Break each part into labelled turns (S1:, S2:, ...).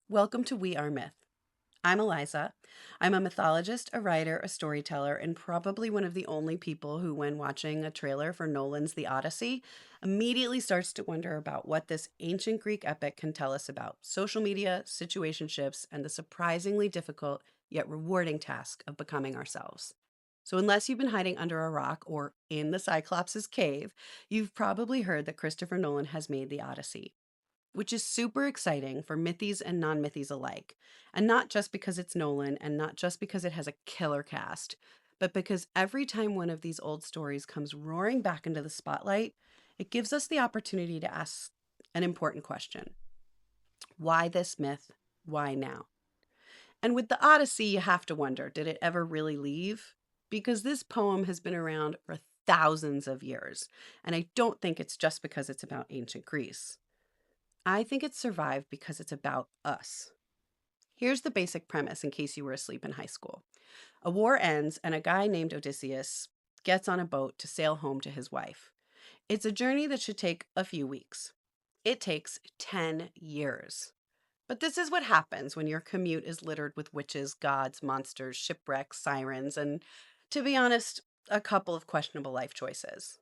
S1: Welcome to We Are Myth. I'm Eliza. I'm a mythologist, a writer, a storyteller, and probably one of the only people who, when watching a trailer for Nolan's The Odyssey, immediately starts to wonder about what this ancient Greek epic can tell us about social media, situationships, and the surprisingly difficult yet rewarding task of becoming ourselves. So, unless you've been hiding under a rock or in the Cyclops' cave, you've probably heard that Christopher Nolan has made The Odyssey, which is super exciting for mythies and non-mythies alike. And not just because it's Nolan and not just because it has a killer cast, but because every time one of these old stories comes roaring back into the spotlight, it gives us the opportunity to ask an important question. Why this myth? Why now? And with the Odyssey, you have to wonder, did it ever really leave? Because this poem has been around for thousands of years, and I don't think it's just because it's about ancient Greece. I think it survived because it's about us. Here's the basic premise in case you were asleep in high school. A war ends, and a guy named Odysseus gets on a boat to sail home to his wife. It's a journey that should take a few weeks. It takes 10 years. But this is what happens when your commute is littered with witches, gods, monsters, shipwrecks, sirens, and, to be honest, a couple of questionable life choices.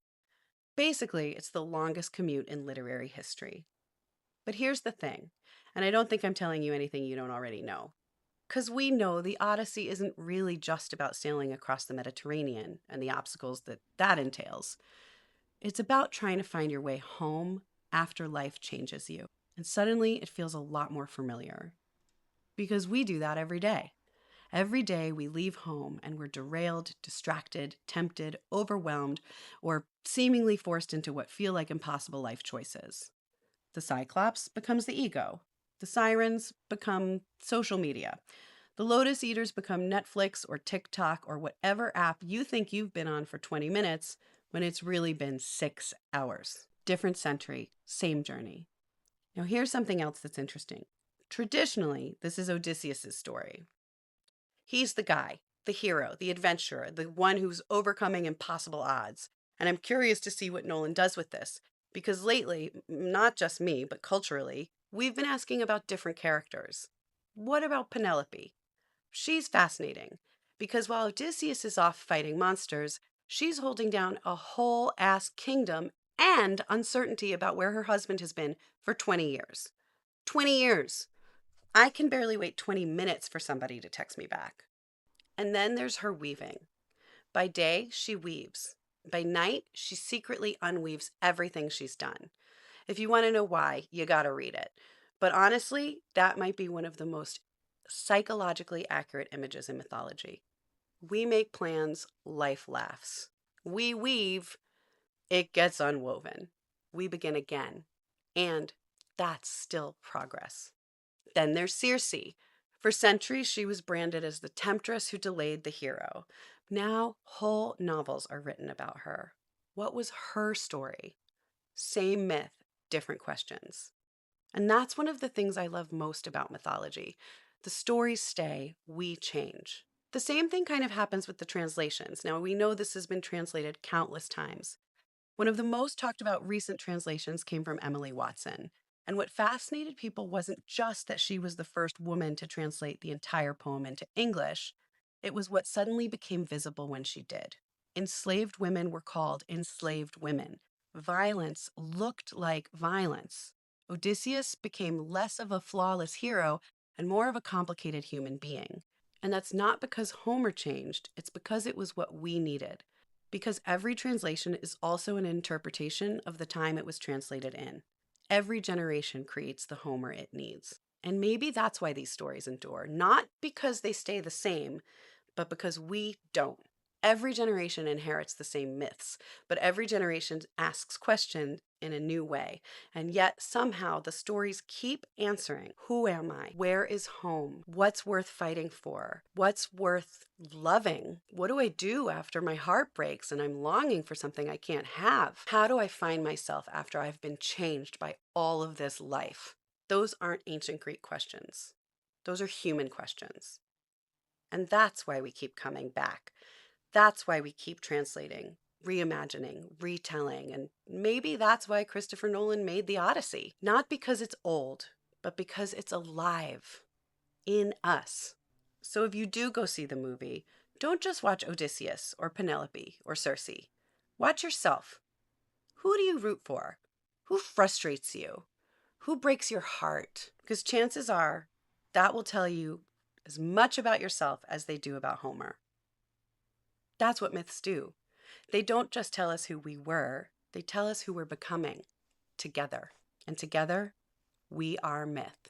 S1: Basically, it's the longest commute in literary history. But here's the thing, and I don't think I'm telling you anything you don't already know. Because we know the Odyssey isn't really just about sailing across the Mediterranean and the obstacles that entails. It's about trying to find your way home after life changes you. And suddenly it feels a lot more familiar. Because we do that every day. Every day we leave home and we're derailed, distracted, tempted, overwhelmed, or seemingly forced into what feel like impossible life choices. The Cyclops becomes the ego. The sirens become social media. The Lotus Eaters become Netflix or TikTok or whatever app you think you've been on for 20 minutes when it's really been 6 hours. Different century, same journey. Now, here's something else that's interesting. Traditionally, this is Odysseus' story. He's the guy, the hero, the adventurer, the one who's overcoming impossible odds. And I'm curious to see what Nolan does with this, because lately, not just me, but culturally, we've been asking about different characters. What about Penelope? She's fascinating, because while Odysseus is off fighting monsters, she's holding down a whole ass kingdom and uncertainty about where her husband has been for 20 years. 20 years! I can barely wait 20 minutes for somebody to text me back. And then there's her weaving. By day, she weaves. By night, she secretly unweaves everything she's done. If you want to know why, you gotta read it. But honestly, that might be one of the most psychologically accurate images in mythology. We make plans, life laughs. We weave, it gets unwoven. We begin again. And that's still progress. Then there's Circe. For centuries, she was branded as the temptress who delayed the hero. Now, whole novels are written about her. What was her story? Same myth, different questions. And that's one of the things I love most about mythology. The stories stay, we change. The same thing kind of happens with the translations. Now, we know this has been translated countless times. One of the most talked about recent translations came from Emily Watson. And what fascinated people wasn't just that she was the first woman to translate the entire poem into English, it was what suddenly became visible when she did. Enslaved women were called enslaved women. Violence looked like violence. Odysseus became less of a flawless hero and more of a complicated human being. And that's not because Homer changed, it's because it was what we needed. Because every translation is also an interpretation of the time it was translated in. Every generation creates the Homer it needs. And maybe that's why these stories endure, not because they stay the same, but because we don't. Every generation inherits the same myths, but every generation asks questions in a new way. And yet, somehow, the stories keep answering: who am I? Where is home? What's worth fighting for? What's worth loving? What do I do after my heart breaks and I'm longing for something I can't have? How do I find myself after I've been changed by all of this life? Those aren't ancient Greek questions. Those are human questions. And that's why we keep coming back. That's why we keep translating, reimagining, retelling, and maybe that's why Christopher Nolan made The Odyssey. Not because it's old, but because it's alive in us. So if you do go see the movie, don't just watch Odysseus or Penelope or Circe. Watch yourself. Who do you root for? Who frustrates you? Who breaks your heart? Because chances are that will tell you as much about yourself as they do about Homer. That's what myths do. They don't just tell us who we were, they tell us who we're becoming together. And together, we are myth.